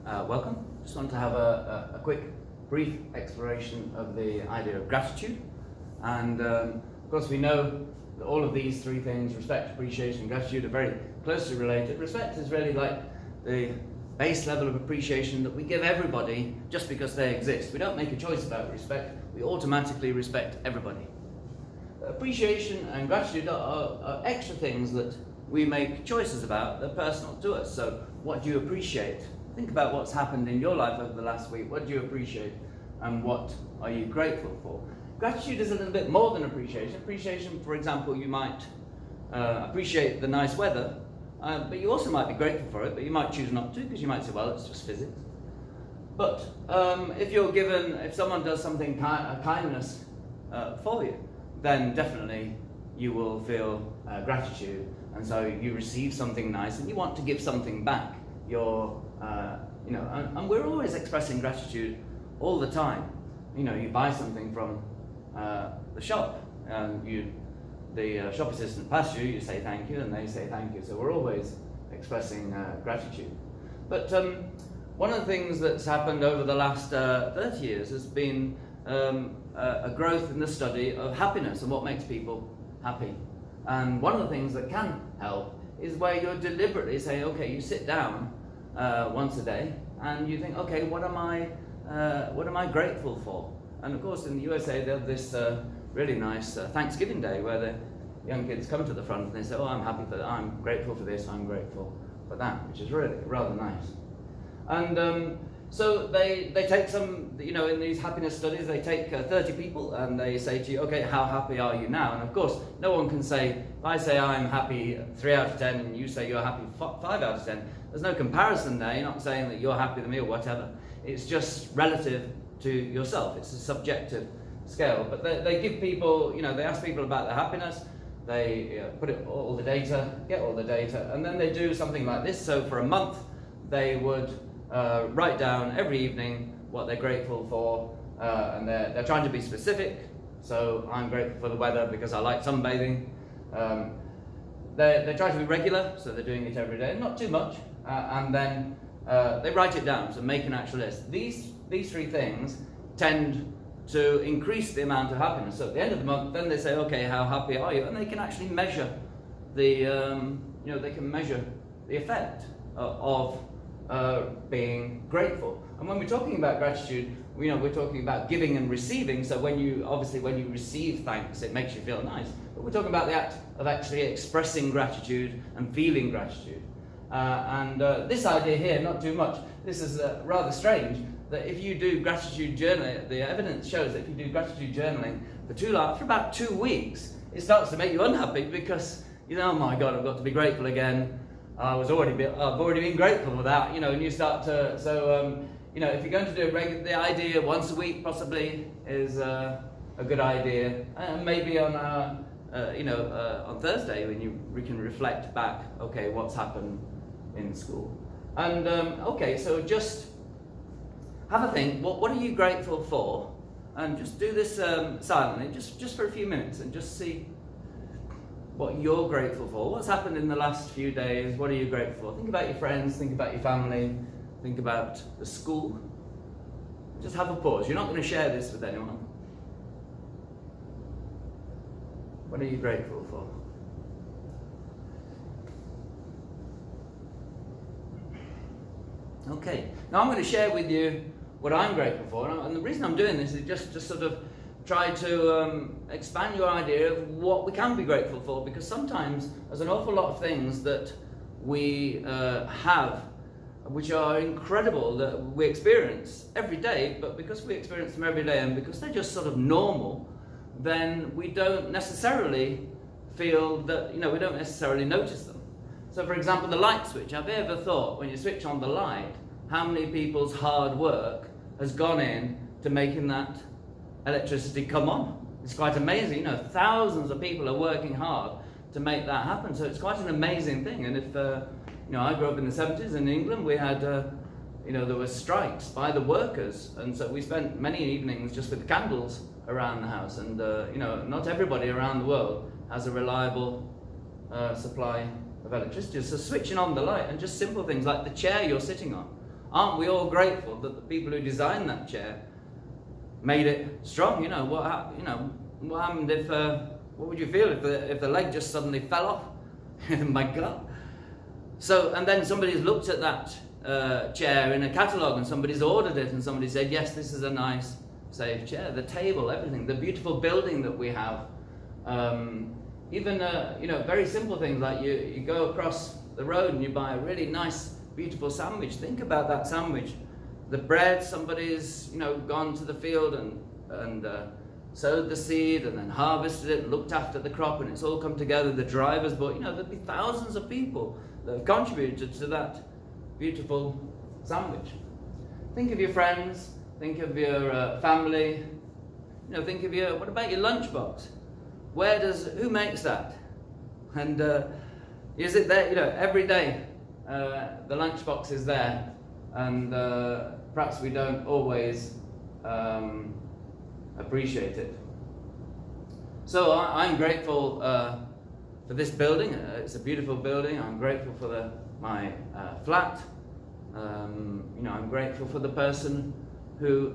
welcome. Just want to have a quick, brief exploration of the idea of gratitude. And of course we know that all of these three things, respect, appreciation, and gratitude, are very closely related. Respect is really like the base level of appreciation that we give everybody just because they exist. We don't make a choice about respect, we automatically respect everybody. Appreciation and gratitude are extra things that we make choices about. They're personal to us. So what do you appreciate? Think about what's happened in your life over the last week. What do you appreciate and what are you grateful for? Gratitude is a little bit more than appreciation. Appreciation, for example, you might appreciate the nice weather, but you also might be grateful for it, but you might choose not to because you might say, well, it's just physics. But if someone does something, a kindness for you, then definitely you will feel gratitude, and so you receive something nice and you want to give something back. And we're always expressing gratitude all the time. You buy something from the shop, and the shop assistant passes you, you say thank you, and they say thank you. So we're always expressing gratitude. But one of the things that's happened over the last 30 years has been a growth in the study of happiness and what makes people happy. And one of the things that can help is where you're deliberately saying, okay, you sit down once a day and you think, okay, what am I grateful for? And of course in the USA they have this really nice Thanksgiving Day where the young kids come to the front and they say, oh, I'm happy for that, I'm grateful for this, I'm grateful for that, which is really rather nice. And so they take some, in these happiness studies, they take 30 people and they say to you, okay, how happy are you now? And of course, no one can say, if I say I'm happy 3 out of 10 and you say you're happy 5 out of 10, there's no comparison there. You're not saying that you're happy with me or whatever. It's just relative to yourself. It's a subjective scale. But they give people, they ask people about their happiness, they put all the data, get all the data, and then they do something like this. So for a month, they would write down every evening what they're grateful for, and they're trying to be specific. So I'm grateful for the weather because I like sunbathing. They try to be regular, so they're doing it every day, not too much, and then they write it down, so make an actual list. These three things tend to increase the amount of happiness. So at the end of the month, then they say, okay, how happy are you? And they can actually measure the effect of being grateful. And when we're talking about gratitude, we're talking about giving and receiving. So when you receive thanks, it makes you feel nice. But we're talking about the act of actually expressing gratitude and feeling gratitude. This idea here, not too much. This is rather strange. That if you do gratitude journaling, the evidence shows that if you do gratitude journaling for about 2 weeks, it starts to make you unhappy because oh my God, I've got to be grateful again. I've already been grateful for that, and you start to. So if you're going to do the idea once a week possibly is a good idea, and maybe on on Thursday when we can reflect back. Okay, what's happened in school, and so just have a think. What are you grateful for? And just do this silently, just for a few minutes, and just see what you're grateful for. What's happened in the last few days? What are you grateful for? Think about your friends, think about your family, think about the school. Just have a pause. You're not going to share this with anyone. What are you grateful for? Okay, now I'm going to share with you what I'm grateful for, and the reason I'm doing this is just sort of try to expand your idea of what we can be grateful for, because sometimes there's an awful lot of things that we have which are incredible that we experience every day, but because we experience them every day and because they're just sort of normal, then we don't necessarily feel that, we don't necessarily notice them. So for example, the light switch. Have you ever thought when you switch on the light, how many people's hard work has gone in to making that electricity come on? It's quite amazing. Thousands of people are working hard to make that happen. So it's quite an amazing thing. And if I grew up in the 70s in England, we had there were strikes by the workers, and so we spent many evenings just with candles around the house. And not everybody around the world has a reliable supply of electricity. So switching on the light, and just simple things like the chair you're sitting on. aren't we all grateful that the people who designed that chair made it strong? What happened if what would you feel if the leg just suddenly fell off? My God. So, and then somebody's looked at that chair in a catalogue, and somebody's ordered it, and somebody said, yes, this is a nice, safe chair. The table, everything, the beautiful building that we have. Even very simple things like you go across the road and you buy a really nice, beautiful sandwich. Think about that sandwich. The bread, somebody's gone to the field and sowed the seed and then harvested it and looked after the crop, and it's all come together. The drivers bought. There'd be thousands of people that have contributed to that beautiful sandwich. Think of your friends. Think of your family. Think of what about your lunchbox? Who makes that? And is it there? Every day the lunchbox is there, and perhaps we don't always appreciate it. So I'm grateful for this building. It's a beautiful building. I'm grateful for my flat. I'm grateful for the person who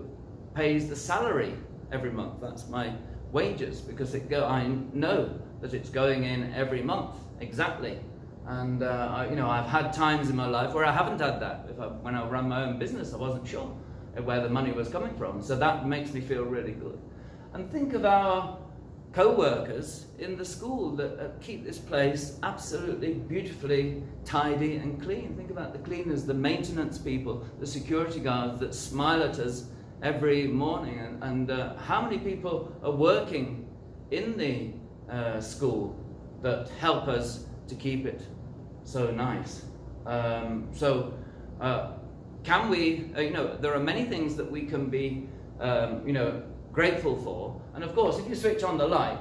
pays the salary every month. That's my wages, because I know that it's going in every month exactly. And I've had times in my life where I haven't had that. When I ran my own business, I wasn't sure where the money was coming from. So that makes me feel really good. And think of our co-workers in the school that keep this place absolutely beautifully tidy and clean. Think about the cleaners, the maintenance people, the security guards that smile at us every morning, and how many people are working in the school that help us to keep it so nice. Can we, there are many things that we can be, grateful for. And of course, if you switch on the light,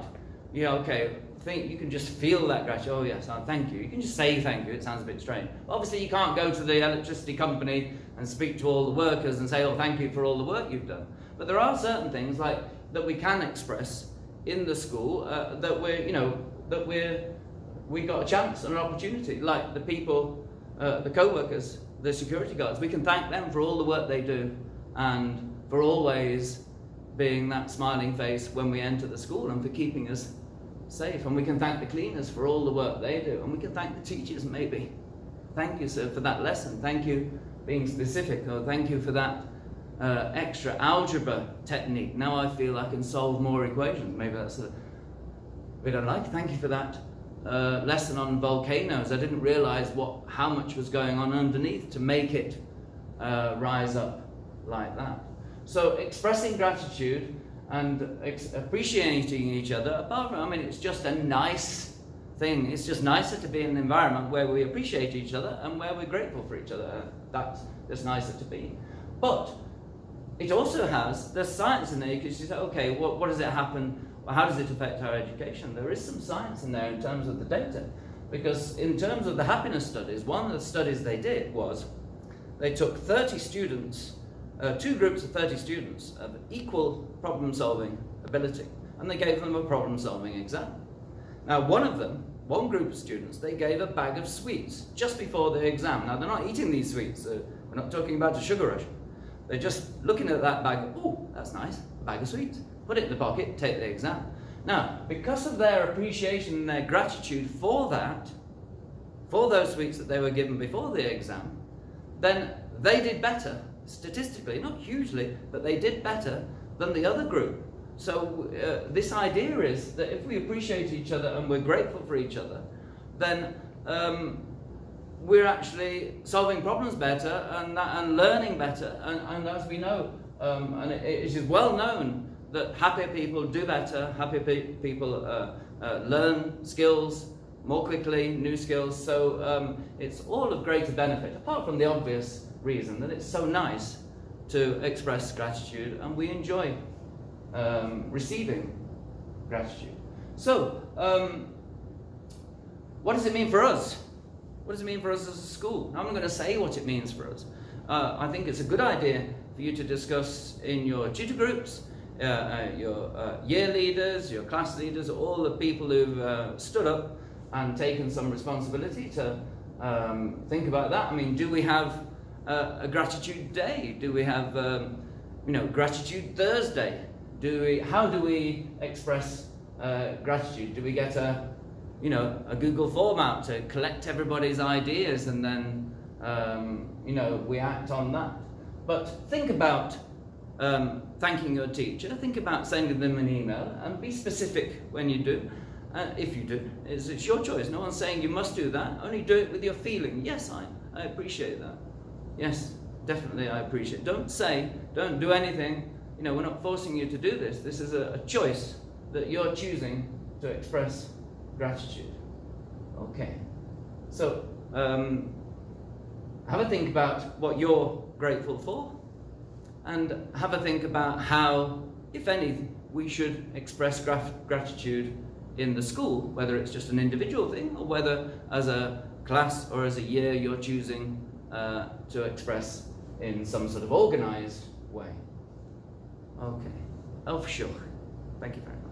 you can just feel that gratitude. Oh yes, thank you. You can just say thank you. It sounds a bit strange. Obviously, you can't go to the electricity company and speak to all the workers and say, oh, thank you for all the work you've done. But there are certain things that we can express in the school we got a chance and an opportunity, like the people, the co-workers, the security guards. We can thank them for all the work they do and for always being that smiling face when we enter the school and for keeping us safe. And we can thank the cleaners for all the work they do. And we can thank the teachers, maybe. Thank you, sir, for that lesson. Thank you being specific. Or thank you for that extra algebra technique. Now I feel I can solve more equations. Maybe that's a bit unlike. Thank you for that lesson on volcanoes. I didn't realize how much was going on underneath to make it rise up like that. So expressing gratitude and appreciating each other, apart from, it's just a nice thing. It's just nicer to be in an environment where we appreciate each other and where we're grateful for each other. That's just nicer to be. But it also has, there's science in there, because you say, okay, what does it happen? How does it affect our education? There is some science in there in terms of the data. Because in terms of the happiness studies, one of the studies they did was they took 30 students, two groups of 30 students of equal problem-solving ability, and they gave them a problem-solving exam. Now, one group of students, they gave a bag of sweets just before the exam. Now, they're not eating these sweets. We're not talking about a sugar rush. They're just looking at that bag. Oh, that's nice, a bag of sweets. Put it in the pocket, take the exam. Now, because of their appreciation and their gratitude for that, for those sweets that they were given before the exam, then they did better, statistically, not hugely, but they did better than the other group. So this idea is that if we appreciate each other and we're grateful for each other, then we're actually solving problems better and learning better. And as we know, and it is well known that happy people do better, happy people learn skills more quickly, new skills. So it's all of greater benefit, apart from the obvious reason that it's so nice to express gratitude and we enjoy receiving gratitude. So, what does it mean for us? What does it mean for us as a school? I'm not going to say what it means for us. I think it's a good idea for you to discuss in your tutor groups, your year leaders, your class leaders, all the people who've stood up and taken some responsibility to think about that. I mean, do we have a gratitude day? Do we have, gratitude Thursday? How do we express gratitude? Do we get a Google form out to collect everybody's ideas and then, we act on that? But think about thanking your teacher. Think about sending them an email, and be specific when you do. If you do, it's your choice. No one's saying you must do that. Only do it with your feeling. Yes, I appreciate that. Yes, definitely I appreciate it. Don't do anything. We're not forcing you to do this. This is a choice that you're choosing to express gratitude. Okay. So, have a think about what you're grateful for, and have a think about how, if any, we should express gratitude in the school, whether it's just an individual thing or whether as a class or as a year you're choosing to express in some sort of organized way. Okay. Oh, for sure. Thank you very much.